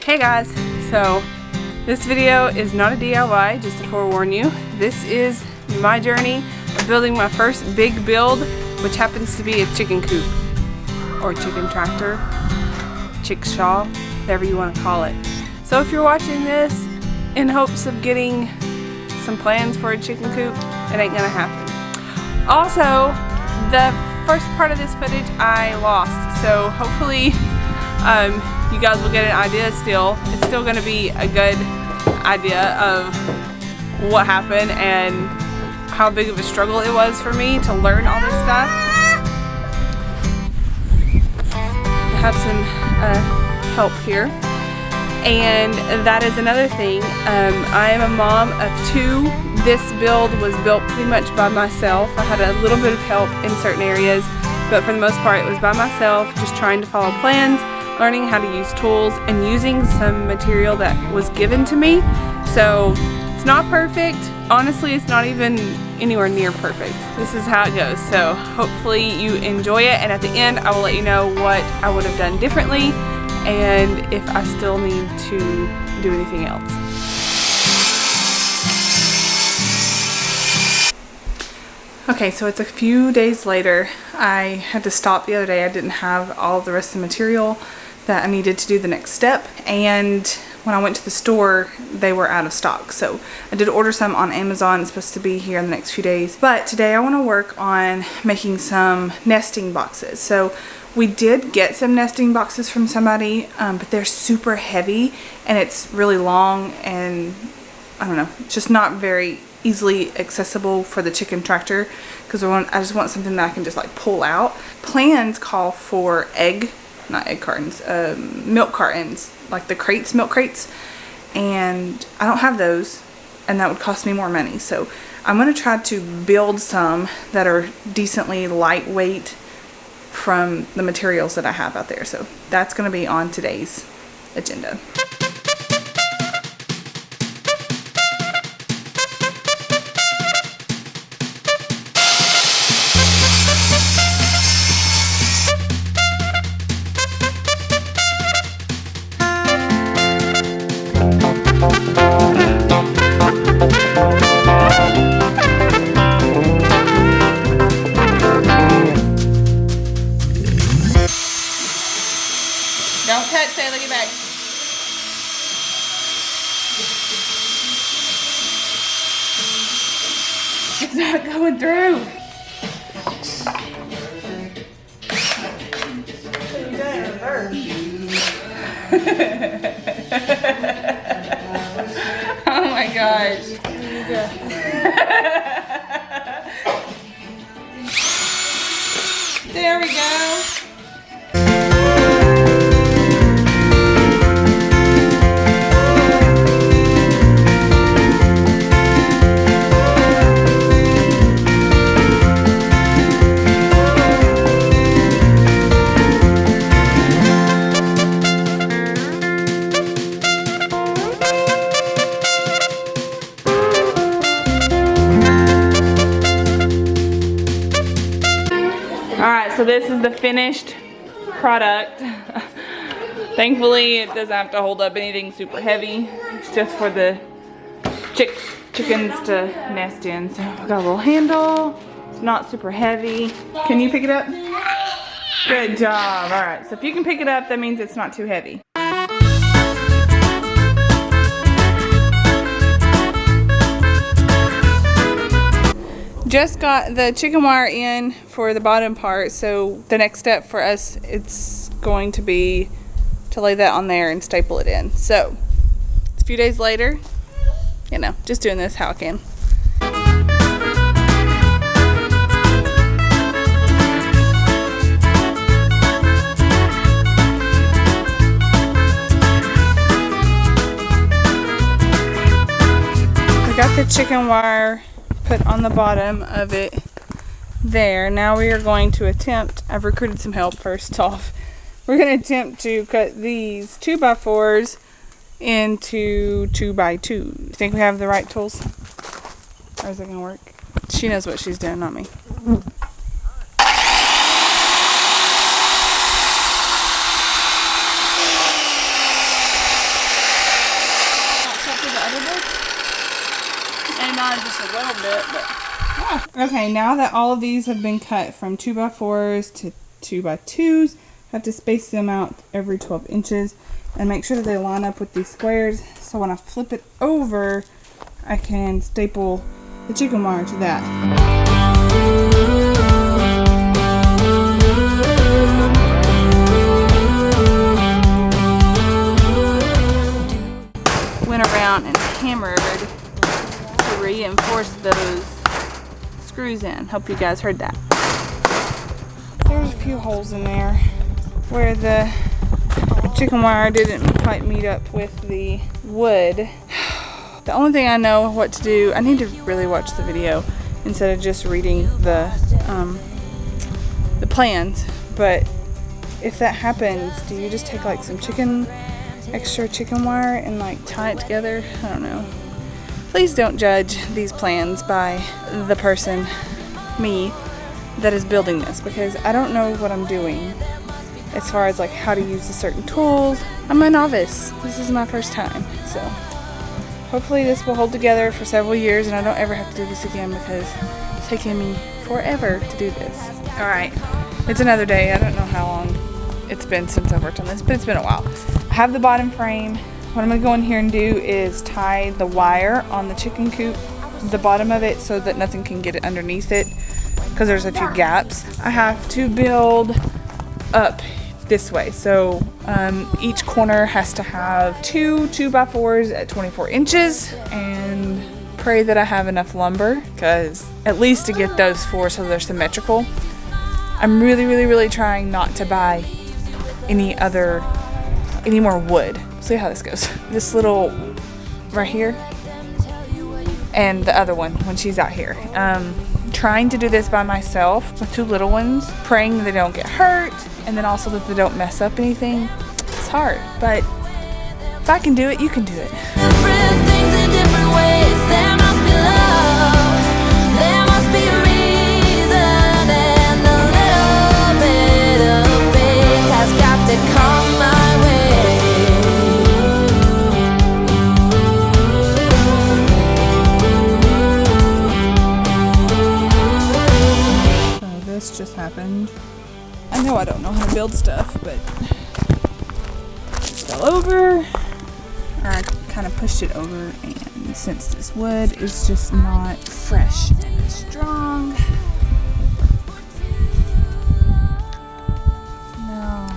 Hey guys, so this video is not a DIY, just to forewarn you. This is my journey of building my first big build, which happens to be a chicken coop or chicken tractor, chickshaw, whatever you want to call it. So if you're watching this in hopes of getting some plans for a chicken coop, it ain't gonna happen. Also, the first part of this footage I lost, so hopefully you guys will get an idea still. It's still going to be a good idea of what happened and how big of a struggle it was for me to learn all this stuff. I have some help here. And that is another thing. I am a mom of two. This build was built pretty much by myself. I had a little bit of help in certain areas, but for the most part it was by myself, just trying to follow plans, learning how to use tools, and using some material that was given to me. So it's not perfect. Honestly, it's not even anywhere near perfect. This is how it goes. So hopefully you enjoy it, and at the end I will let you know what I would have done differently and if I still need to do anything else. Okay, so it's a few days later. I had to stop the other day. I didn't have all the rest of the material that I needed to do the next step, and when I went to the store they were out of stock. So I did order some on Amazon. It's supposed to be here in the next few days. But today I want to work on making some nesting boxes. So we did get some nesting boxes from somebody, but they're super heavy and it's really long, and I don't know, it's just not very easily accessible for the chicken tractor, because I just want something that I can just like pull out. Plans call for milk cartons, like the crates, milk crates, and I don't have those, and that would cost me more money. So I'm going to try to build some that are decently lightweight from the materials that I have out there. So that's going to be on today's agenda. Don't touch, say, look at back. It's not going through. You got it in reverse. Oh my gosh. There we go. Alright, so this is the finished product. Thankfully, it doesn't have to hold up anything super heavy. It's just for the chickens to nest in. So I've got a little handle. It's not super heavy. Can you pick it up? Good job. Alright, so if you can pick it up, that means it's not too heavy. Just got the chicken wire in for the bottom part, so the next step for us, it's going to be to lay that on there and staple it in. So it's a few days later, you know, just doing this how I can. We got the chicken wire put on the bottom of it there. Now we are going to attempt, I've recruited some help first off, we're going to attempt to cut these 2x4s into 2x2. You think we have the right tools? Or is it going to work? She knows what she's doing, not me. not just a little bit, but... Ah. Okay, now that all of these have been cut from 2x4s to 2x2s, I have to space them out every 12 inches and make sure that they line up with these squares, so when I flip it over, I can staple the chicken wire to that. Went around and hammered to reinforce those screws in. Hope you guys heard that. There's a few holes in there where the chicken wire didn't quite meet up with the wood. The only thing I know what to do, I need to really watch the video instead of just reading the plans. But if that happens, do you just take like some extra chicken wire and like tie it together? I don't know. Please don't judge these plans by the person, me, that is building this, because I don't know what I'm doing as far as like how to use the certain tools. I'm a novice. This is my first time, so hopefully this will hold together for several years and I don't ever have to do this again, because it's taken me forever to do this. Alright, it's another day. I don't know how long it's been since I've worked on this, but it's been a while. I have the bottom frame. What I'm going to go in here and do is tie the wire on the chicken coop, the bottom of it, so that nothing can get it underneath it, because there's a few gaps. I have to build up this way, so each corner has to have two 2x4s at 24 inches, and pray that I have enough lumber, because at least to get those four so they're symmetrical. I'm really trying not to buy any more wood. See how this goes. This little right here and the other one when she's out here. Trying to do this by myself with two little ones, praying that they don't get hurt and then also that they don't mess up anything. It's hard, but if I can do it, you can do it. Different things in different ways. There must be love. There must be a reason, and a little bit of faith has got to come my way. So this just happened. I know I don't know how to build stuff, but it fell over. I kind of pushed it over, and since this wood is just not fresh and strong, no.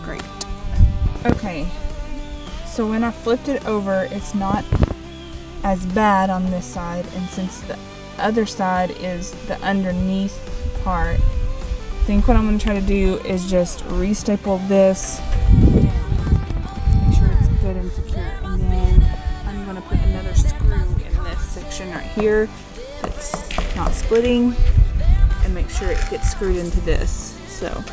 Great. Okay, so when I flipped it over, it's not as bad on this side, and since the other side is the underneath part, I think what I'm going to try to do is just re-staple this, make sure it's good and secure, and then I'm going to put another screw in this section right here that's not splitting, and make sure it gets screwed into this. So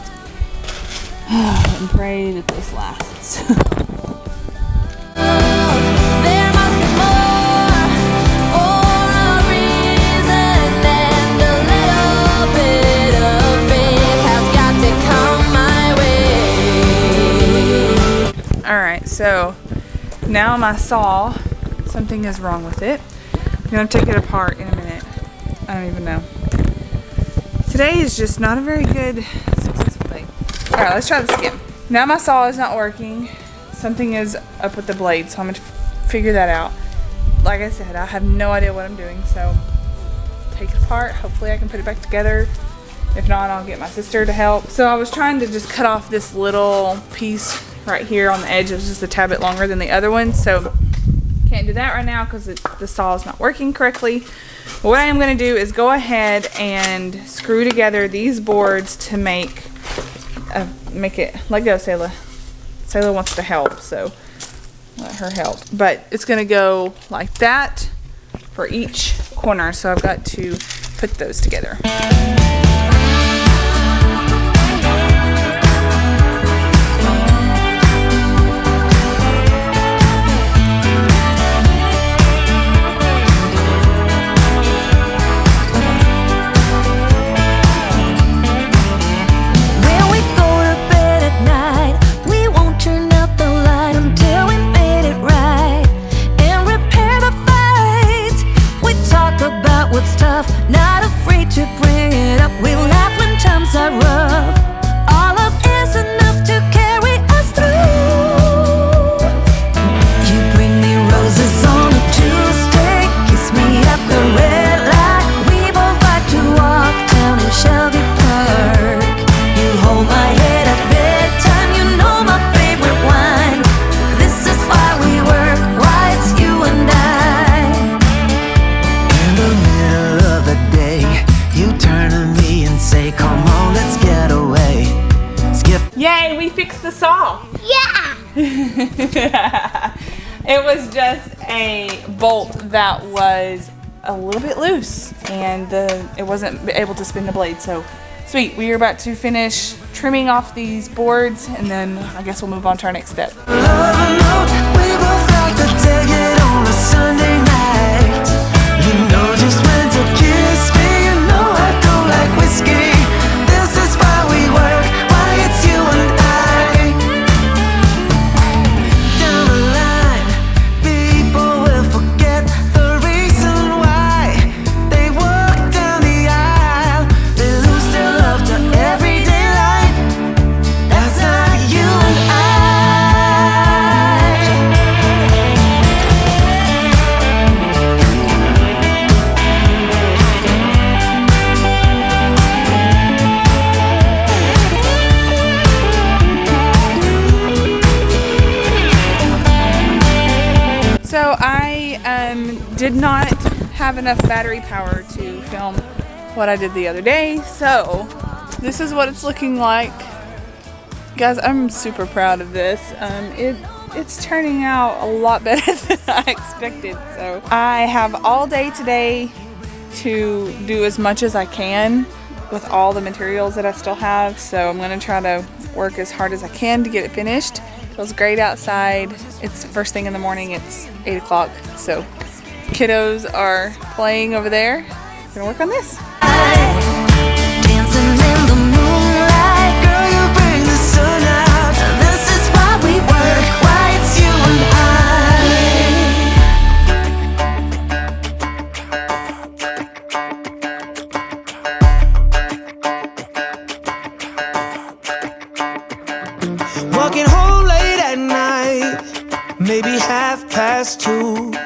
and pray that this lasts. There must be more, or a reason, and a little bit of faith has got to come my way. Alright, so now my saw, something is wrong with it. I'm going to take it apart in a minute. I don't even know. Today is just not a very good successful day. Alright, let's try this again. Now my saw is not working. Something is up with the blade, so I'm going to figure that out. Like I said, I have no idea what I'm doing, so take it apart. Hopefully I can put it back together. If not, I'll get my sister to help. So I was trying to just cut off this little piece right here on the edge. It was just a tad bit longer than the other one, so can't do that right now because the saw is not working correctly. But what I am going to do is go ahead and screw together these boards to make it. Let go, Sayla. Sayla wants to help, so let her help. But it's going to go like that for each corner, so I've got to put those together. And off. Yeah. It was just a bolt that was a little bit loose, and it wasn't able to spin the blade. So sweet, we are about to finish trimming off these boards, and then I guess we'll move on to our next step. So I did not have enough battery power to film what I did the other day, so this is what it's looking like. Guys, I'm super proud of this. It's turning out a lot better than I expected. So I have all day today to do as much as I can with all the materials that I still have, so I'm going to try to work as hard as I can to get it finished. It feels great outside. It's first thing in the morning. It's 8 o'clock, so kiddos are playing over there. I'm gonna work on this. Dancing in the moonlight, girl, you bring the sun out. This is why we work, why it's you and I. Walking home late at night, maybe 2:30.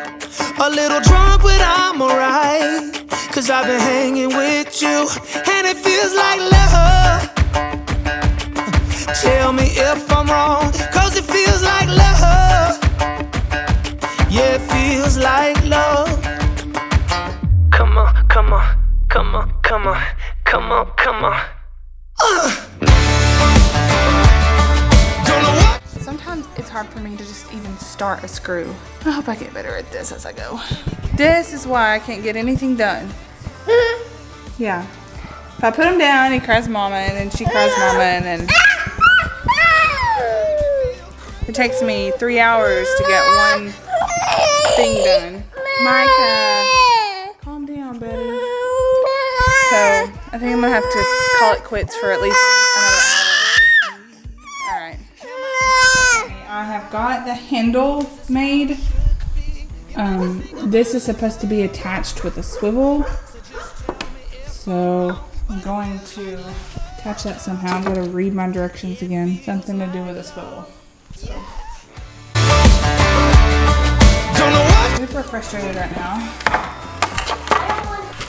A little drunk, but I'm alright, 'cause I've been hanging with you, and it feels like love. Tell me if I'm wrong, 'cause it feels like love. Yeah, it feels like love. Come on, come on, come on, come on, come on, come on. Don't know what. Sometimes it's hard for me to just even start a screw. I hope I get better at this as I go. This is why I can't get anything done. Yeah. If I put him down, he cries mama, and then she cries mama, and then it takes me 3 hours to get one thing done. Micah, calm down, buddy. So I think I'm gonna have to call it quits for at least another hour. All right. I have got the handle made. This is supposed to be attached with a swivel. So I'm going to attach that somehow. I'm going to read my directions again. Something to do with a swivel. So. I'm super frustrated right now.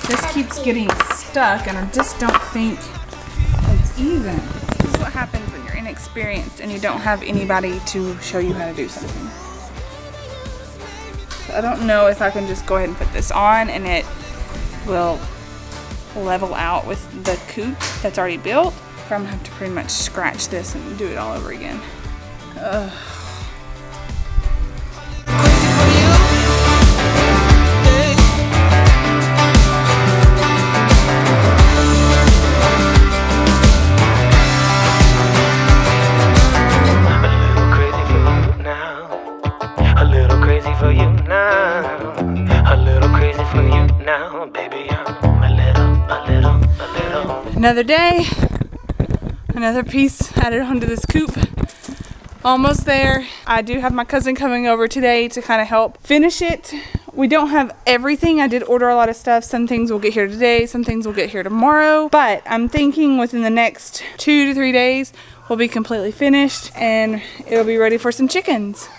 This keeps getting stuck, and I just don't think it's even. This is what happens when you're inexperienced and you don't have anybody to show you how to do something. So I don't know if I can just go ahead and put this on and it will level out with the COOP that's already built, or I'm gonna have to pretty much scratch this and do it all over again. Ugh. Another day, another piece added onto this COOP. Almost there. I do have my cousin coming over today to kind of help finish it. We don't have everything. I did order a lot of stuff. Some things will get here today, some things will get here tomorrow. But I'm thinking within the next 2 to 3 days, we'll be completely finished and it'll be ready for some chickens.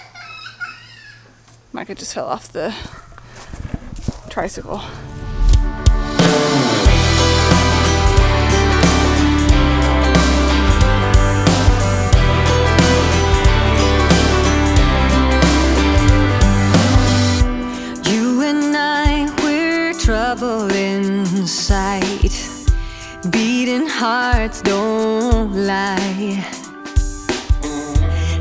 Micah just fell off the tricycle. trouble inside. Beating hearts don't lie.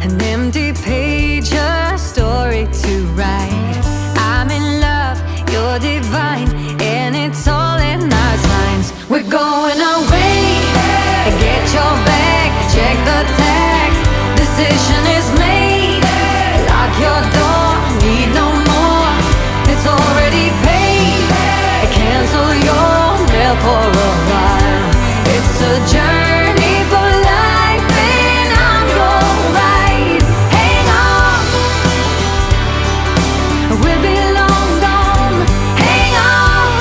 an empty page, a story to write. I'm in love, you're divine, and it's all in our signs. We're going away, get your bag, check the tag. Decision is made, lock your door, need no more. It's already paid, cancel your mail for a while. It's a journey for life, and I'm your ride. Hang on, we'll be long gone. Hang on,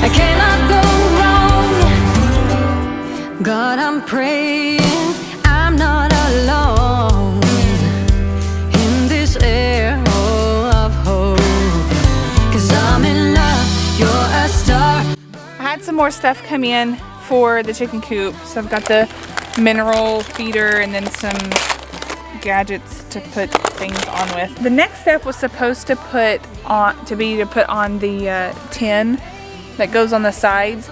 I cannot go wrong. God, I'm praying I'm not alone in this air of hope, 'cause I'm in love, you're a star. I had some more stuff come in for the chicken coop. So I've got the mineral feeder and then some gadgets to put things on with. The next step was supposed to put on the tin that goes on the sides.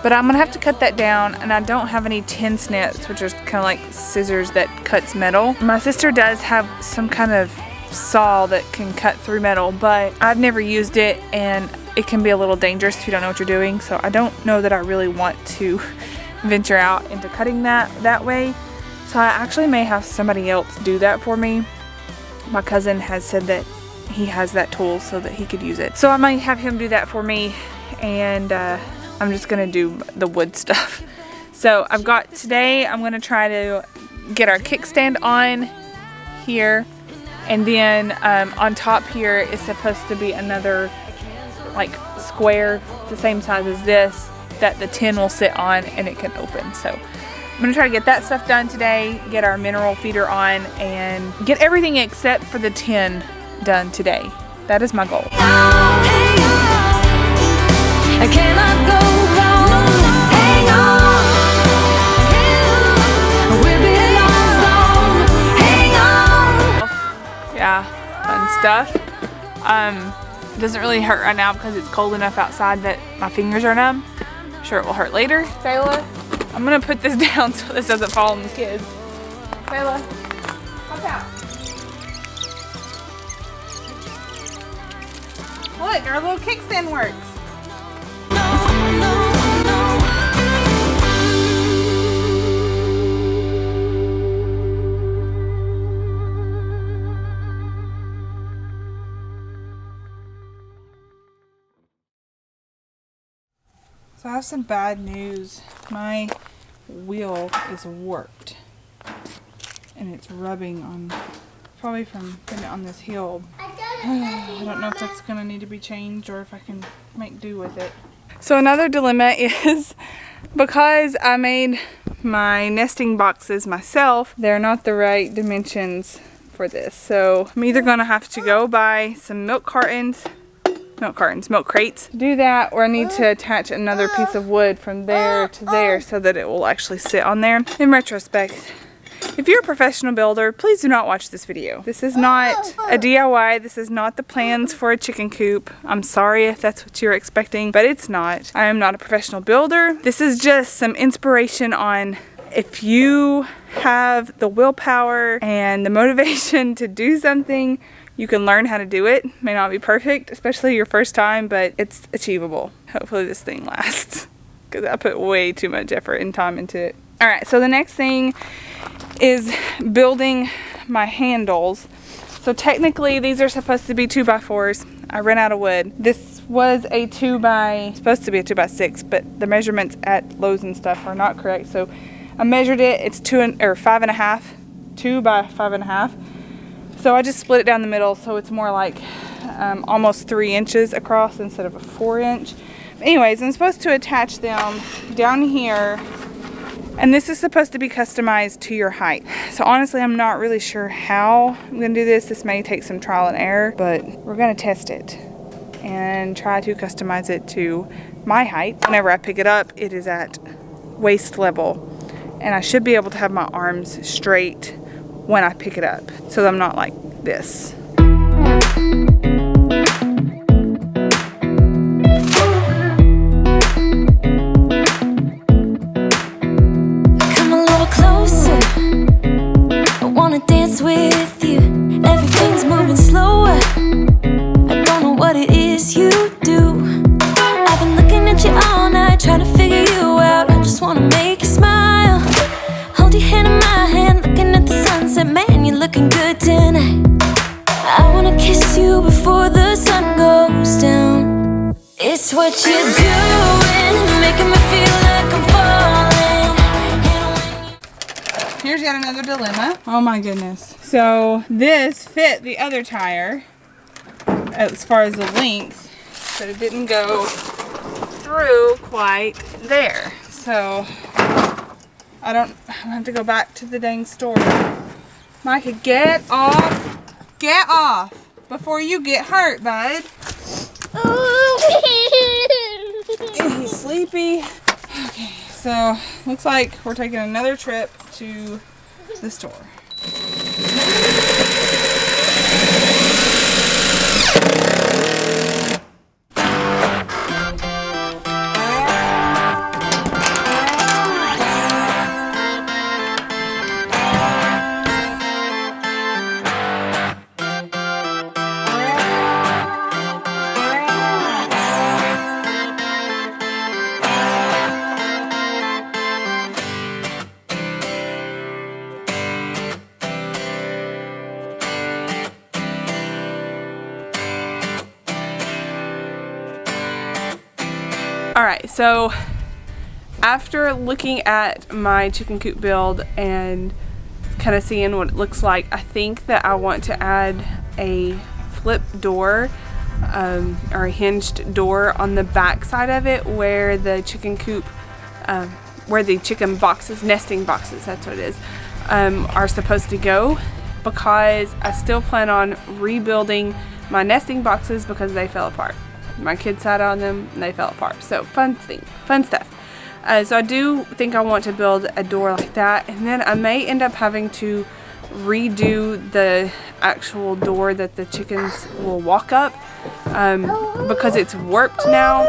But I'm gonna have to cut that down, and I don't have any tin snips, which are kind of like scissors that cuts metal. My sister does have some kind of saw that can cut through metal, but I've never used it, and it can be a little dangerous if you don't know what you're doing. So I don't know that I really want to venture out into cutting that way. So I actually may have somebody else do that for me. My cousin has said that he has that tool so that he could use it. So I might have him do that for me, and I'm just gonna do the wood stuff. So I'm gonna try to get our kickstand on here, and then on top here is supposed to be another like square the same size as this that the tin will sit on and it can open. So I'm gonna try to get that stuff done today, get our mineral feeder on, and get everything except for the tin done today. That is my goal. I cannot go wrong. Hang on, we'll be long gone. Hang on. Yeah, fun stuff. It doesn't really hurt right now because it's cold enough outside that my fingers are numb. I'm sure it will hurt later. Sayla, I'm gonna put this down so this doesn't fall on the kids. Sayla, hop out. Look, our little kickstand works. So I have some bad news. My wheel is warped and it's rubbing on, probably from putting it on this hill. I don't know if that's gonna need to be changed or if I can make do with it. So another dilemma is because I made my nesting boxes myself, they're not the right dimensions for this. So I'm either gonna have to go buy some milk crates, do that, or I need to attach another piece of wood from there to there so that it will actually sit on there. In retrospect, if you're a professional builder, please do not watch this video. This is not a DIY. This is not the plans for a chicken coop. I'm sorry if that's what you're expecting, but it's not. I am not a professional builder. This is just some inspiration on if you have the willpower and the motivation to do something, you can learn how to do it. May not be perfect, especially your first time, but it's achievable. Hopefully this thing lasts because I put way too much effort and time into it. All right, so the next thing is building my handles. So technically these are supposed to be 2x4s. I ran out of wood. This was a supposed to be a 2x6, but the measurements at Lowe's and stuff are not correct. So I measured it. It's 5.5, 2 by 5.5. So I just split it down the middle, so it's more like almost 3 inches across instead of a 4-inch. Anyways, I'm supposed to attach them down here, and this is supposed to be customized to your height. So honestly, I'm not really sure how I'm gonna do this. This may take some trial and error, but we're gonna test it and try to customize it to my height. Whenever I pick it up, it is at waist level, and I should be able to have my arms straight when I pick it up, so I'm not like this. Come a little closer. it's with you. Everything's moving slower. I don't know what it is you do. I've been looking at you all night, trying to figure you out. I just wanna make you smile. Hold your hand in my hand, looking at the sunset. Man, you're looking good tonight. I wanna kiss you before the sun goes down. It's what you're doing, making me feel like I'm falling. Here's yet another dilemma. Oh my goodness. So this fit the other tire as far as the length, but it didn't go through quite there. So I'm gonna have to go back to the dang store. Micah, get off. Get off before you get hurt, bud. He's sleepy. Okay, so looks like we're taking another trip to the store. Alright, so after looking at my chicken coop build and kind of seeing what it looks like, I think that I want to add a flip door or a hinged door on the back side of it where the chicken coop, where the chicken boxes, nesting boxes, that's what it is, are supposed to go, because I still plan on rebuilding my nesting boxes because they fell apart. My kids sat on them and they fell apart. So fun stuff. So I do think I want to build a door like that, and then I may end up having to redo the actual door that the chickens will walk up because it's warped now.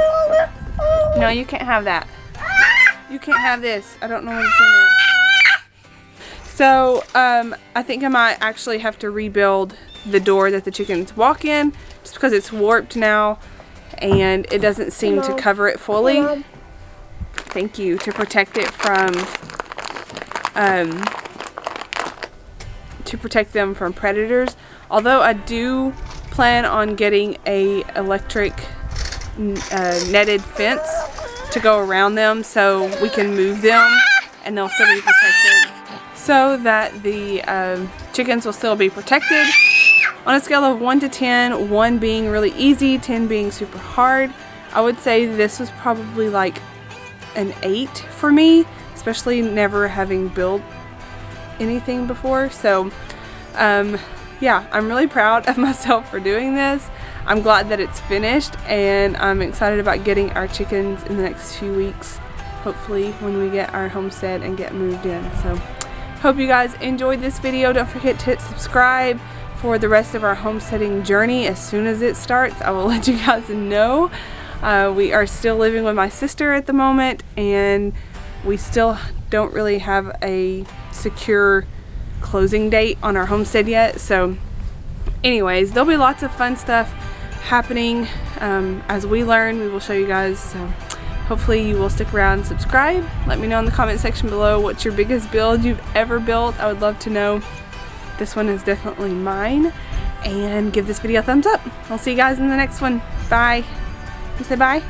No, you can't have that. You can't have this. I don't know what's in it. So I think I might actually have to rebuild the door that the chickens walk in, just because it's warped now and it doesn't seem to cover it fully. Thank you. To protect it from to protect them from predators. Although I do plan on getting a electric netted fence to go around them so we can move them and they'll still be protected, so that the chickens will still be protected. On a scale of 1 to 10, 1 being really easy, 10 being super hard, I would say this was probably like an 8 for me, especially never having built anything before. So yeah, I'm really proud of myself for doing this. I'm glad that it's finished, and I'm excited about getting our chickens in the next few weeks, hopefully when we get our homestead and get moved in. So hope you guys enjoyed this video. Don't forget to hit subscribe for the rest of our homesteading journey. As soon as it starts, I will let you guys know. We are still living with my sister at the moment, and we still don't really have a secure closing date on our homestead yet. So anyways, there'll be lots of fun stuff happening as we learn. We will show you guys. So hopefully you will stick around and subscribe. Let me know in the comment section below what's your biggest build you've ever built. I would love to know. This one is definitely mine. And give this video a thumbs up. I'll see you guys in the next one. Bye. You say bye?